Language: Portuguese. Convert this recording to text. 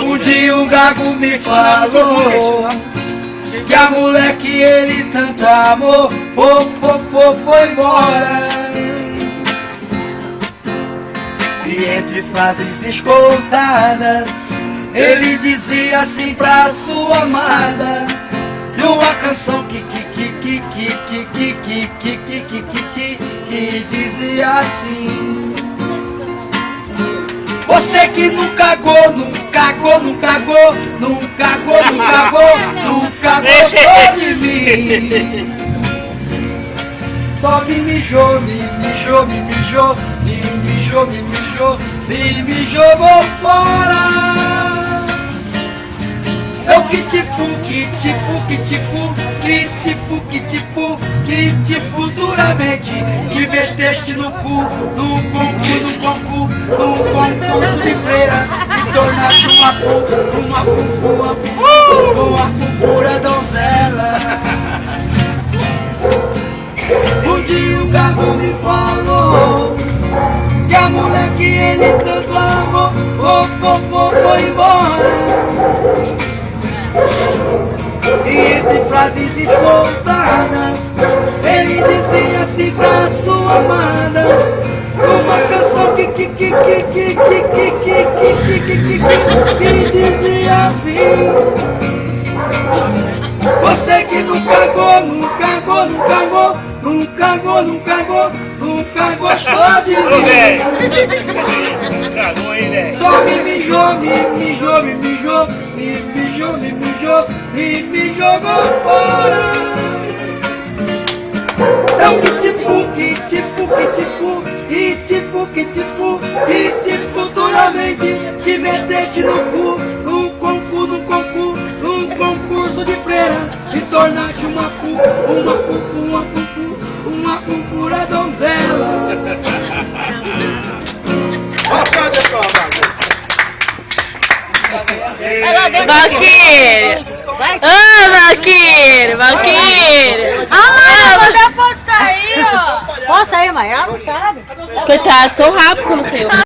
Um dia o Gago me falou que a mulher que ele tanto amou foi embora. E entre frases escoltadas ele dizia assim pra sua amada, numa canção que dizia assim: você que nunca gostou de mim, só me mijou, me jogou fora. Eu que te futuramente te vesteste no cu, num concurso de freira, e tornaste uma pura donzela. Um dia o Gago me falou que a mulher que ele tanto amou foi embora. E entre frases escoltadas ele dizia assim pra sua amada, uma canção que dizia assim: você que nunca gostou de mim, só me jogou fora. Eu que te futuramente te meteste no cu, num concurso de freira, e tornaste uma pura donzela. Valquírio! Ô, Valquírio! Ah, mas eu posso sair, ó! Posso sair, mas ela não sabe. Coitado, sou rápido como o seu.